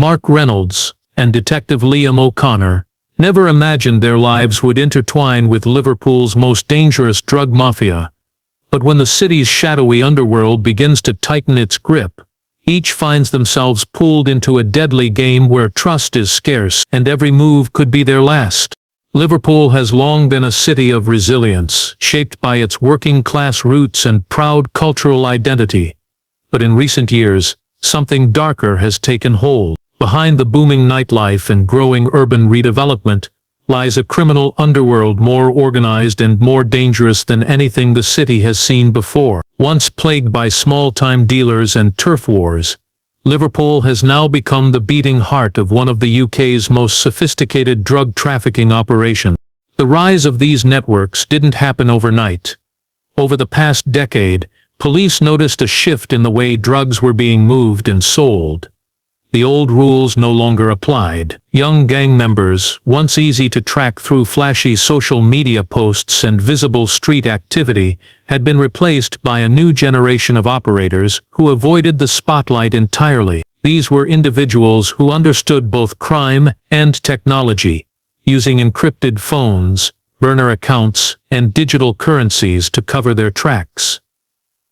Mark Reynolds, and Detective Liam O'Connor, never imagined their lives would intertwine with Liverpool's most dangerous drug mafia. But when the city's shadowy underworld begins to tighten its grip, each finds themselves pulled into a deadly game where trust is scarce and every move could be their last. Liverpool has long been a city of resilience, shaped by its working-class roots and proud cultural identity. But in recent years, something darker has taken hold. Behind the booming nightlife and growing urban redevelopment lies a criminal underworld more organized and more dangerous than anything the city has seen before. Once plagued by small-time dealers and turf wars, Liverpool has now become the beating heart of one of the UK's most sophisticated drug trafficking operations. The rise of these networks didn't happen overnight. Over the past decade, police noticed a shift in the way drugs were being moved and sold. The old rules no longer applied. Young gang members, once easy to track through flashy social media posts and visible street activity, had been replaced by a new generation of operators who avoided the spotlight entirely. These were individuals who understood both crime and technology, using encrypted phones, burner accounts, and digital currencies to cover their tracks.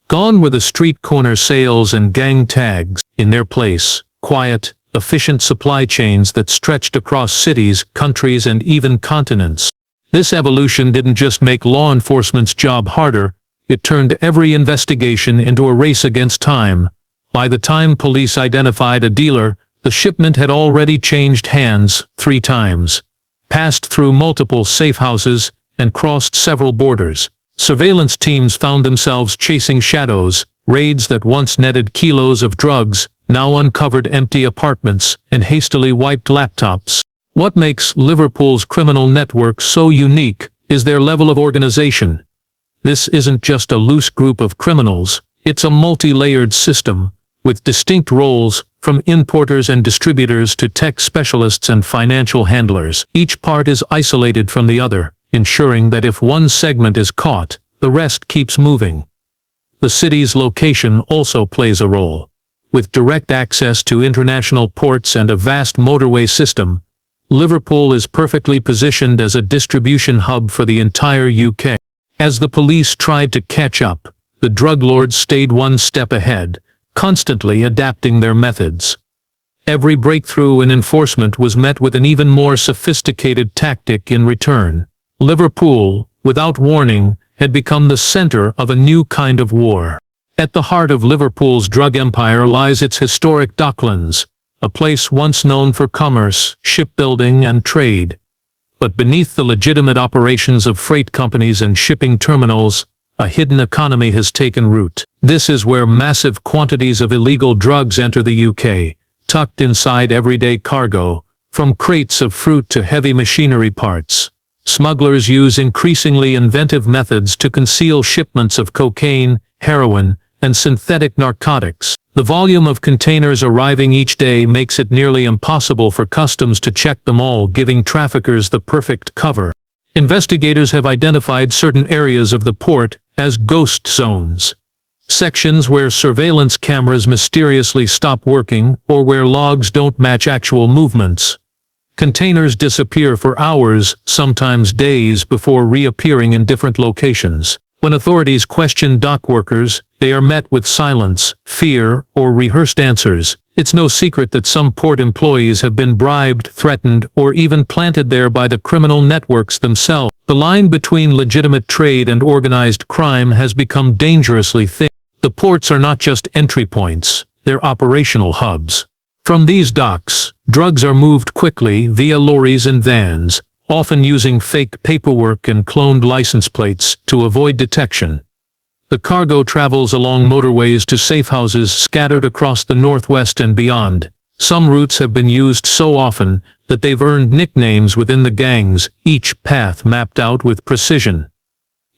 Gone were the street corner sales and gang tags. In their place, quiet, efficient supply chains that stretched across cities, countries, and even continents. This evolution didn't just make law enforcement's job harder, it turned every investigation into a race against time. By the time police identified a dealer, the shipment had already changed hands 3 times, passed through multiple safe houses, and crossed several borders. Surveillance teams found themselves chasing shadows. Raids that once netted kilos of drugs now uncovered empty apartments and hastily wiped laptops. What makes Liverpool's criminal network so unique is their level of organization. This isn't just a loose group of criminals, it's a multi-layered system, with distinct roles, from importers and distributors to tech specialists and financial handlers. Each part is isolated from the other, ensuring that if one segment is caught, the rest keeps moving. The city's location also plays a role. With direct access to international ports and a vast motorway system, Liverpool is perfectly positioned as a distribution hub for the entire UK. As the police tried to catch up, the drug lords stayed one step ahead, constantly adapting their methods. Every breakthrough in enforcement was met with an even more sophisticated tactic in return. Liverpool, without warning, had become the center of a new kind of war. At the heart of Liverpool's drug empire lies its historic docklands, a place once known for commerce, shipbuilding, and trade. But beneath the legitimate operations of freight companies and shipping terminals, a hidden economy has taken root. This is where massive quantities of illegal drugs enter the UK, tucked inside everyday cargo, from crates of fruit to heavy machinery parts. Smugglers use increasingly inventive methods to conceal shipments of cocaine, heroin, and synthetic narcotics. The volume of containers arriving each day makes it nearly impossible for customs to check them all, giving traffickers the perfect cover. Investigators have identified certain areas of the port as ghost zones, sections where surveillance cameras mysteriously stop working or where logs don't match actual movements. Containers disappear for hours, sometimes days, before reappearing in different locations. When authorities question dock workers, they are met with silence, fear, or rehearsed answers. It's no secret that some port employees have been bribed, threatened, or even planted there by the criminal networks themselves. The line between legitimate trade and organized crime has become dangerously thin. The ports are not just entry points, they're operational hubs. From these docks, drugs are moved quickly via lorries and vans, often using fake paperwork and cloned license plates to avoid detection. The cargo travels along motorways to safe houses scattered across the northwest and beyond. Some routes have been used so often that they've earned nicknames within the gangs, each path mapped out with precision.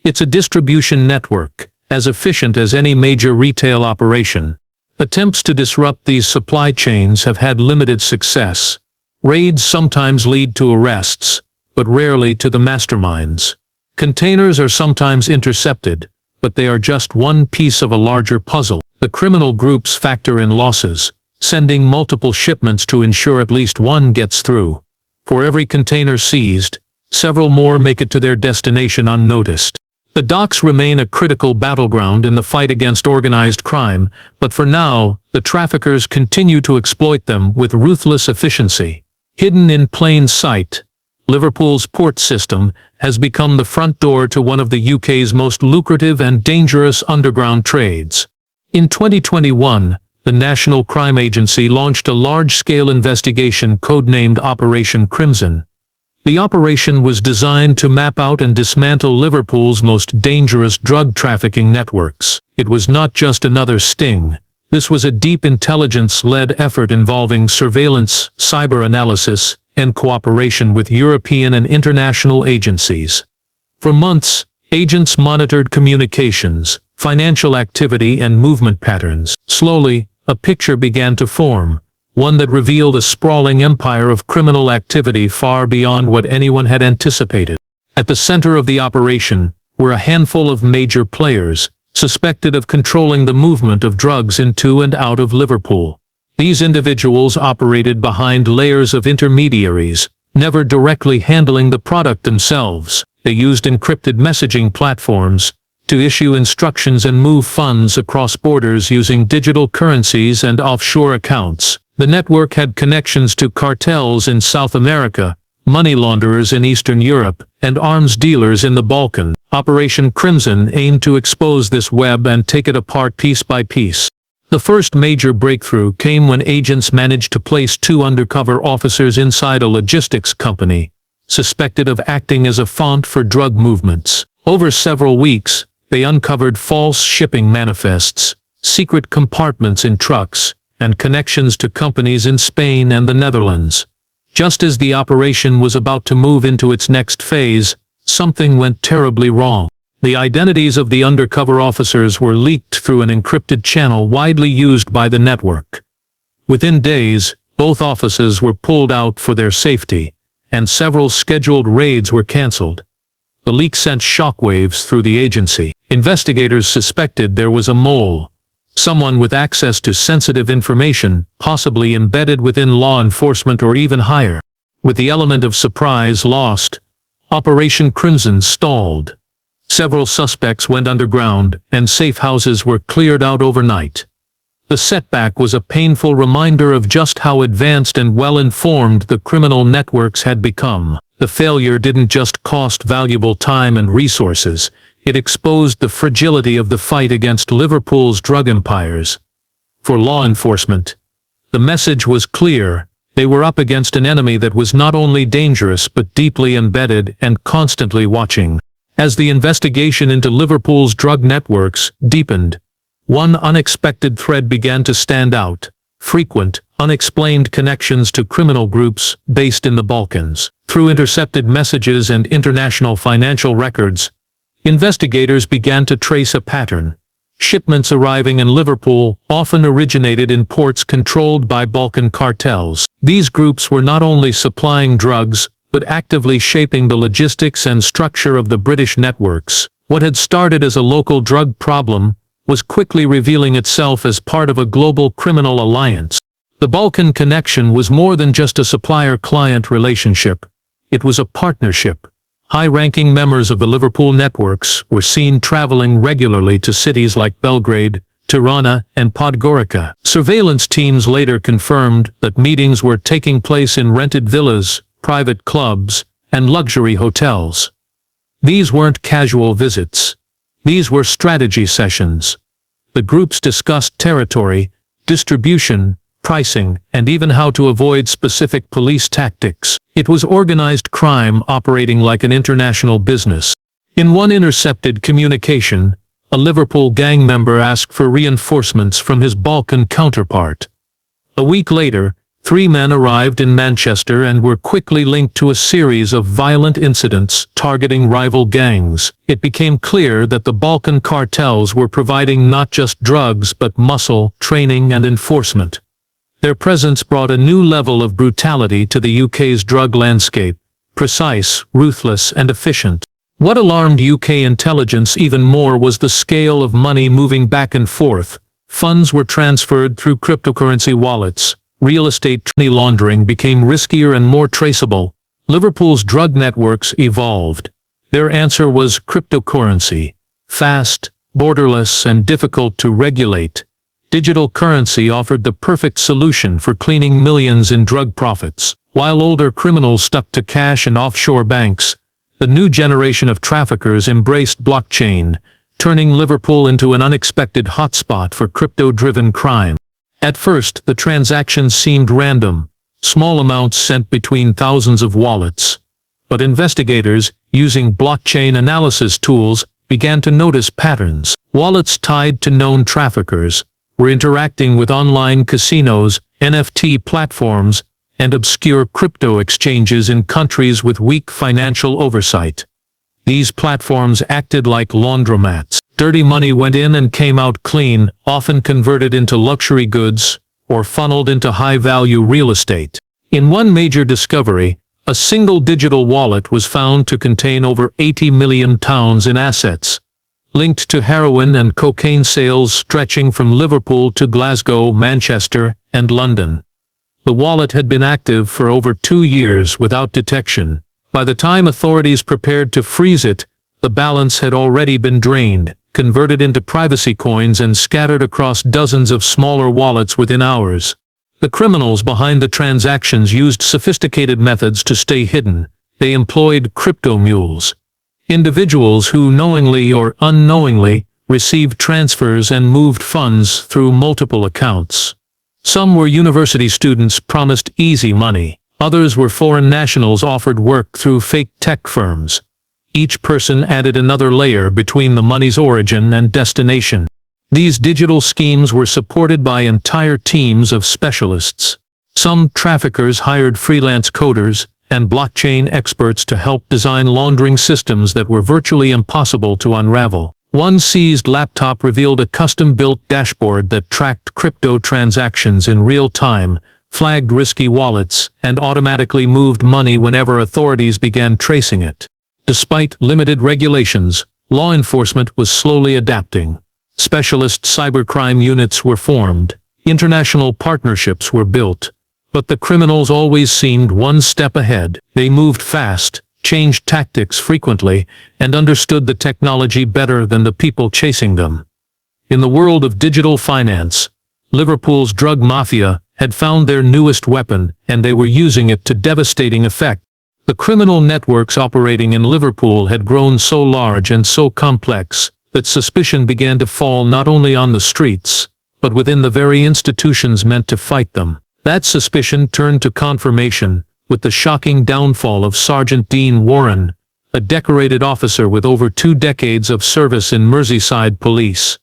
It's a distribution network, as efficient as any major retail operation. Attempts to disrupt these supply chains have had limited success. Raids sometimes lead to arrests, but rarely to the masterminds. Containers are sometimes intercepted, but they are just one piece of a larger puzzle. The criminal groups factor in losses, sending multiple shipments to ensure at least one gets through. For every container seized, several more make it to their destination unnoticed. The docks remain a critical battleground in the fight against organized crime, but for now, the traffickers continue to exploit them with ruthless efficiency. Hidden in plain sight, Liverpool's port system has become the front door to one of the UK's most lucrative and dangerous underground trades. In 2021, the National Crime Agency launched a large-scale investigation codenamed Operation Crimson. The operation was designed to map out and dismantle Liverpool's most dangerous drug trafficking networks. It was not just another sting. This was a deep intelligence-led effort involving surveillance, cyber analysis, and cooperation with European and international agencies. For months, agents monitored communications, financial activity, and movement patterns. Slowly, a picture began to form, one that revealed a sprawling empire of criminal activity far beyond what anyone had anticipated. At the center of the operation were a handful of major players, suspected of controlling the movement of drugs into and out of Liverpool. These individuals operated behind layers of intermediaries, never directly handling the product themselves. They used encrypted messaging platforms to issue instructions and move funds across borders using digital currencies and offshore accounts. The network had connections to cartels in South America, money launderers in Eastern Europe, and arms dealers in the Balkans. Operation Crimson aimed to expose this web and take it apart piece by piece. The first major breakthrough came when agents managed to place 2 undercover officers inside a logistics company, suspected of acting as a font for drug movements. Over several weeks, they uncovered false shipping manifests, secret compartments in trucks, and connections to companies in Spain and the Netherlands. Just as the operation was about to move into its next phase, something went terribly wrong. The identities of the undercover officers were leaked through an encrypted channel widely used by the network. Within days, both officers were pulled out for their safety, and several scheduled raids were cancelled. The leak sent shockwaves through the agency. Investigators suspected there was a mole, someone with access to sensitive information, possibly embedded within law enforcement or even higher. With the element of surprise lost, Operation Crimson stalled. Several suspects went underground, and safe houses were cleared out overnight. The setback was a painful reminder of just how advanced and well-informed the criminal networks had become. The failure didn't just cost valuable time and resources, it exposed the fragility of the fight against Liverpool's drug empires. For law enforcement, the message was clear. They were up against an enemy that was not only dangerous but deeply embedded and constantly watching. As the investigation into Liverpool's drug networks deepened, one unexpected thread began to stand out: frequent, unexplained connections to criminal groups based in the Balkans. Through intercepted messages and international financial records, investigators began to trace a pattern. Shipments arriving in Liverpool often originated in ports controlled by Balkan cartels. These groups were not only supplying drugs, but actively shaping the logistics and structure of the British networks. What had started as a local drug problem was quickly revealing itself as part of a global criminal alliance. The Balkan connection was more than just a supplier-client relationship. It was a partnership. High-ranking members of the Liverpool networks were seen traveling regularly to cities like Belgrade, Tirana, and Podgorica. Surveillance teams later confirmed that meetings were taking place in rented villas, private clubs, and luxury hotels. These weren't casual visits. These were strategy sessions. The groups discussed territory, distribution, pricing, and even how to avoid specific police tactics. It was organized crime operating like an international business. In one intercepted communication, a Liverpool gang member asked for reinforcements from his Balkan counterpart. A week later, 3 men arrived in Manchester and were quickly linked to a series of violent incidents targeting rival gangs. It became clear that the Balkan cartels were providing not just drugs but muscle, training, and enforcement. Their presence brought a new level of brutality to the UK's drug landscape: precise, ruthless, and efficient. What alarmed UK intelligence even more was the scale of money moving back and forth, Funds were transferred through cryptocurrency wallets. Real estate money laundering became riskier and more traceable. Liverpool's drug networks evolved. Their answer was cryptocurrency. Fast, borderless, and difficult to regulate. Digital currency offered the perfect solution for cleaning millions in drug profits. While older criminals stuck to cash and offshore banks, the new generation of traffickers embraced blockchain, turning Liverpool into an unexpected hotspot for crypto-driven crime. At first, the transactions seemed random, small amounts sent between thousands of wallets. But investigators, using blockchain analysis tools, began to notice patterns. Wallets tied to known traffickers were interacting with online casinos, NFT platforms, and obscure crypto exchanges in countries with weak financial oversight. These platforms acted like laundromats. Dirty money went in and came out clean, often converted into luxury goods or funneled into high-value real estate. In one major discovery, a single digital wallet was found to contain over 80 million pounds in assets, linked to heroin and cocaine sales stretching from Liverpool to Glasgow, Manchester, and London. The wallet had been active for over 2 years without detection. By the time authorities prepared to freeze it, the balance had already been drained, converted into privacy coins, and scattered across dozens of smaller wallets within hours. The criminals behind the transactions used sophisticated methods to stay hidden. They employed crypto mules, individuals who knowingly or unknowingly received transfers and moved funds through multiple accounts. Some were university students promised easy money. Others were foreign nationals offered work through fake tech firms. Each person added another layer between the money's origin and destination. These digital schemes were supported by entire teams of specialists. Some traffickers hired freelance coders and blockchain experts to help design laundering systems that were virtually impossible to unravel. One seized laptop revealed a custom-built dashboard that tracked crypto transactions in real time, flagged risky wallets, and automatically moved money whenever authorities began tracing it. Despite limited regulations, law enforcement was slowly adapting. Specialist cybercrime units were formed. International partnerships were built. But the criminals always seemed one step ahead. They moved fast, changed tactics frequently, and understood the technology better than the people chasing them. In the world of digital finance, Liverpool's drug mafia had found their newest weapon, and they were using it to devastating effect. The criminal networks operating in Liverpool had grown so large and so complex that suspicion began to fall not only on the streets, but within the very institutions meant to fight them. That suspicion turned to confirmation with the shocking downfall of Sergeant Dean Warren, a decorated officer with over 2 decades of service in Merseyside police.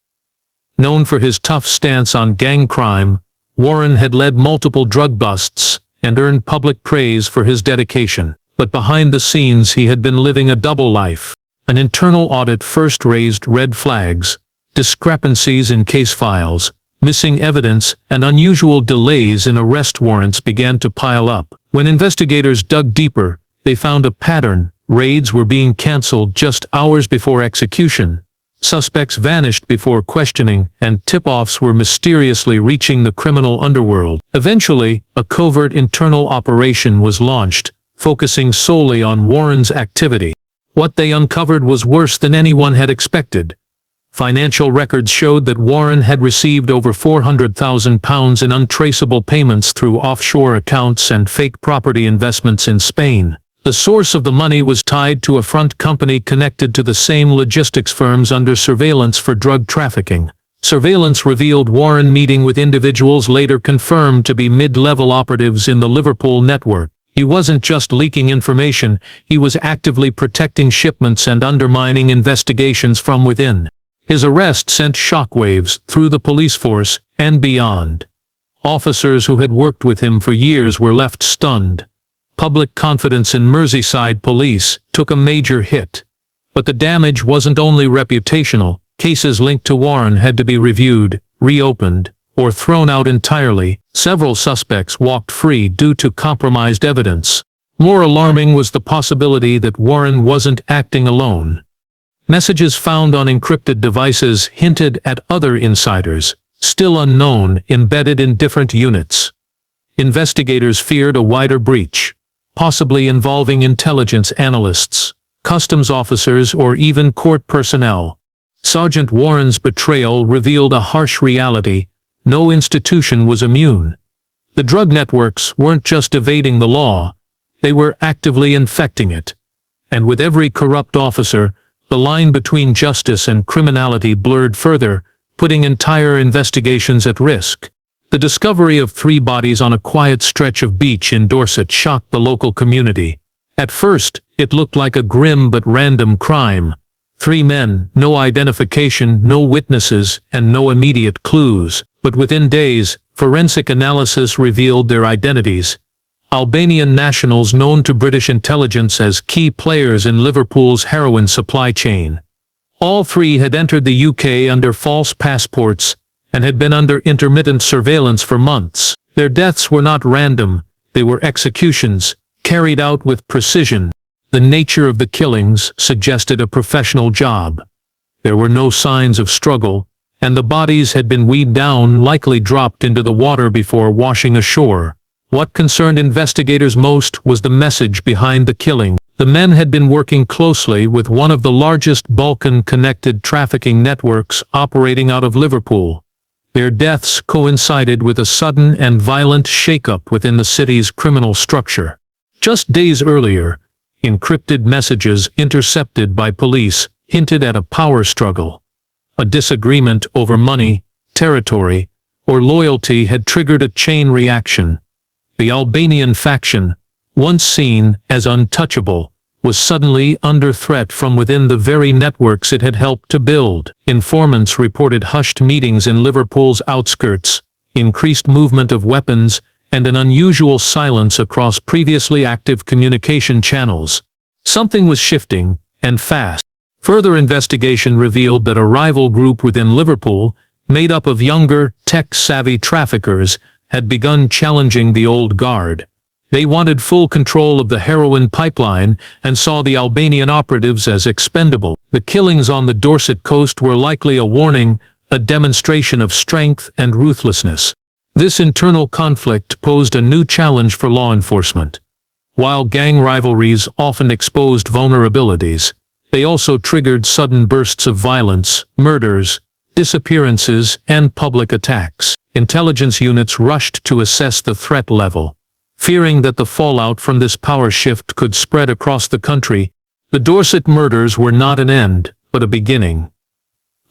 Known for his tough stance on gang crime, Warren had led multiple drug busts and earned public praise for his dedication. But behind the scenes he had been living a double life. An internal audit first raised red flags, discrepancies in case files, missing evidence, and unusual delays in arrest warrants began to pile up. When investigators dug deeper, they found a pattern. Raids were being cancelled just hours before execution. Suspects vanished before questioning, and tip-offs were mysteriously reaching the criminal underworld. Eventually, a covert internal operation was launched, focusing solely on Warren's activity. What they uncovered was worse than anyone had expected. Financial records showed that Warren had received over £400,000 in untraceable payments through offshore accounts and fake property investments in Spain. The source of the money was tied to a front company connected to the same logistics firms under surveillance for drug trafficking. Surveillance revealed Warren meeting with individuals later confirmed to be mid-level operatives in the Liverpool network. He wasn't just leaking information, he was actively protecting shipments and undermining investigations from within. His arrest sent shockwaves through the police force and beyond. Officers who had worked with him for years were left stunned. Public confidence in Merseyside police took a major hit. But the damage wasn't only reputational. Cases linked to Warren had to be reviewed, reopened, or thrown out entirely. Several suspects walked free due to compromised evidence. More alarming was the possibility that Warren wasn't acting alone. Messages found on encrypted devices hinted at other insiders. still unknown, embedded in different units. Investigators feared a wider breach, possibly involving intelligence analysts, customs officers, or even court personnel. Sergeant Warren's betrayal revealed a harsh reality: no institution was immune. The drug networks weren't just evading the law, they were actively infecting it. And with every corrupt officer, the line between justice and criminality blurred further, putting entire investigations at risk. The discovery of 3 bodies on a quiet stretch of beach in Dorset shocked the local community. At first, it looked like a grim but random crime. 3 men, no identification, no witnesses, and no immediate clues. But within days, forensic analysis revealed their identities. Albanian nationals known to British intelligence as key players in Liverpool's heroin supply chain. All 3 had entered the UK under false passports and had been under intermittent surveillance for months. Their deaths were not random, they were executions, carried out with precision. The nature of the killings suggested a professional job. There were no signs of struggle, and the bodies had been weighed down, likely dropped into the water before washing ashore. What concerned investigators most was the message behind the killing. The men had been working closely with one of the largest Balkan-connected trafficking networks operating out of Liverpool. Their deaths coincided with a sudden and violent shakeup within the city's criminal structure. Just days earlier, encrypted messages intercepted by police hinted at a power struggle. A disagreement over money, territory, or loyalty had triggered a chain reaction. The Albanian faction, once seen as untouchable, was suddenly under threat from within the very networks it had helped to build. Informants reported hushed meetings in Liverpool's outskirts, increased movement of weapons, and an unusual silence across previously active communication channels. Something was shifting, and fast. Further investigation revealed that a rival group within Liverpool, made up of younger, tech-savvy traffickers, had begun challenging the old guard. They wanted full control of the heroin pipeline and saw the Albanian operatives as expendable. The killings on the Dorset coast were likely a warning, a demonstration of strength and ruthlessness. This internal conflict posed a new challenge for law enforcement. While gang rivalries often exposed vulnerabilities, they also triggered sudden bursts of violence, murders, disappearances, and public attacks. Intelligence units rushed to assess the threat level. Fearing that the fallout from this power shift could spread across the country, the Dorset murders were not an end, but a beginning.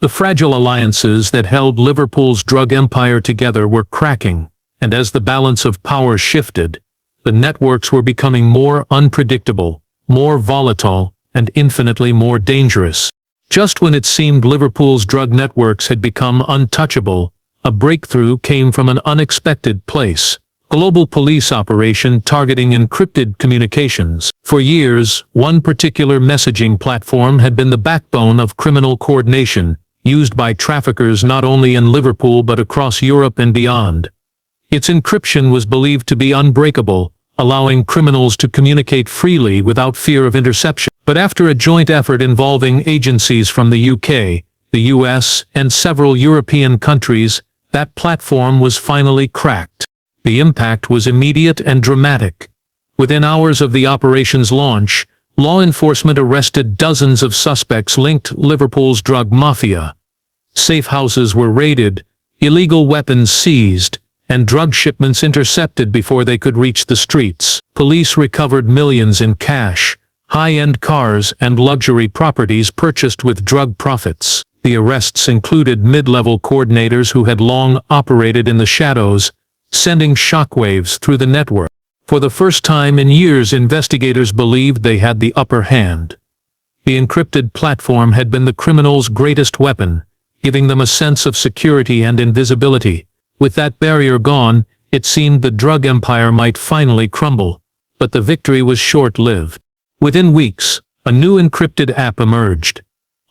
The fragile alliances that held Liverpool's drug empire together were cracking, and as the balance of power shifted, the networks were becoming more unpredictable, more volatile, and infinitely more dangerous. Just when it seemed Liverpool's drug networks had become untouchable, a breakthrough came from an unexpected place. Global police operation targeting encrypted communications. For years, one particular messaging platform had been the backbone of criminal coordination, used by traffickers not only in Liverpool but across Europe and beyond. Its encryption was believed to be unbreakable, allowing criminals to communicate freely without fear of interception. But after a joint effort involving agencies from the UK, the US, and several European countries, that platform was finally cracked. The impact was immediate and dramatic. Within hours of the operation's launch, law enforcement arrested dozens of suspects linked to Liverpool's drug mafia. Safe houses were raided, illegal weapons seized, and drug shipments intercepted before they could reach the streets. Police recovered millions in cash, high-end cars, and luxury properties purchased with drug profits. The arrests included mid-level coordinators who had long operated in the shadows, sending shockwaves through the network. For the first time in years, investigators believed they had the upper hand. The encrypted platform had been the criminals' greatest weapon, giving them a sense of security and invisibility. With that barrier gone, it seemed the drug empire might finally crumble. But the victory was short-lived. Within weeks, a new encrypted app emerged.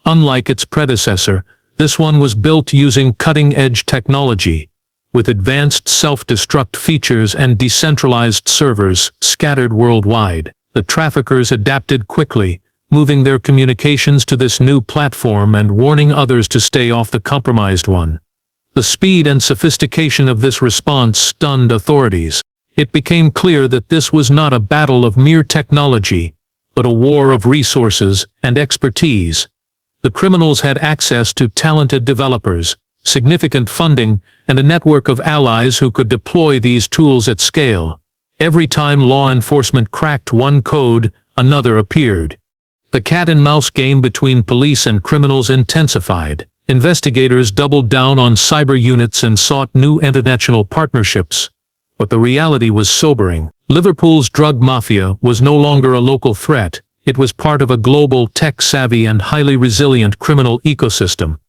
Unlike its predecessor, this one was built using cutting-edge technology, with advanced self-destruct features and decentralized servers scattered worldwide. The traffickers adapted quickly, moving their communications to this new platform and warning others to stay off the compromised one. The speed and sophistication of this response stunned authorities. It became clear that this was not a battle of mere technology, but a war of resources and expertise. The criminals had access to talented developers, significant funding, and a network of allies who could deploy these tools at scale. Every time law enforcement cracked one code, another appeared. The cat-and-mouse game between police and criminals intensified. Investigators doubled down on cyber units and sought new international partnerships. But the reality was sobering. Liverpool's drug mafia was no longer a local threat. It was part of a global, tech-savvy and highly resilient criminal ecosystem.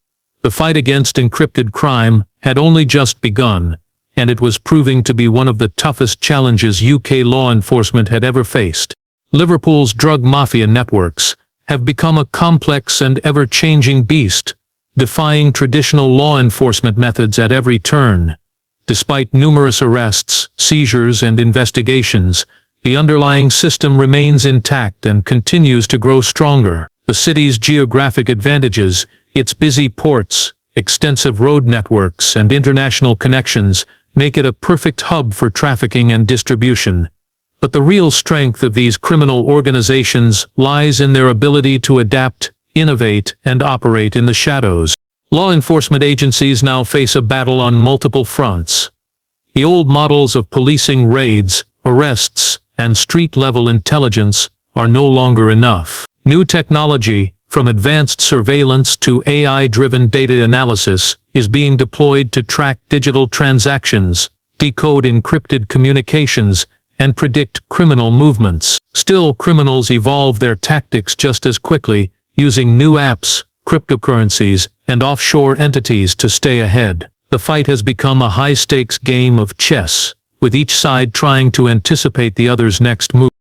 The fight against encrypted crime had only just begun, and it was proving to be one of the toughest challenges UK law enforcement had ever faced. Liverpool's drug mafia networks have become a complex and ever-changing beast, defying traditional law enforcement methods at every turn. Despite numerous arrests, seizures, and investigations, the underlying system remains intact and continues to grow stronger. The city's geographic advantages, its busy ports, extensive road networks, and international connections make it a perfect hub for trafficking and distribution. But the real strength of these criminal organizations lies in their ability to adapt, innovate, and operate in the shadows. Law enforcement agencies now face a battle on multiple fronts. The old models of policing raids, arrests, and street-level intelligence are no longer enough. New technology, from advanced surveillance to AI-driven data analysis, is being deployed to track digital transactions, decode encrypted communications, and predict criminal movements. Still, criminals evolve their tactics just as quickly, using new apps, cryptocurrencies, and offshore entities to stay ahead. The fight has become a high-stakes game of chess, with each side trying to anticipate the other's next move.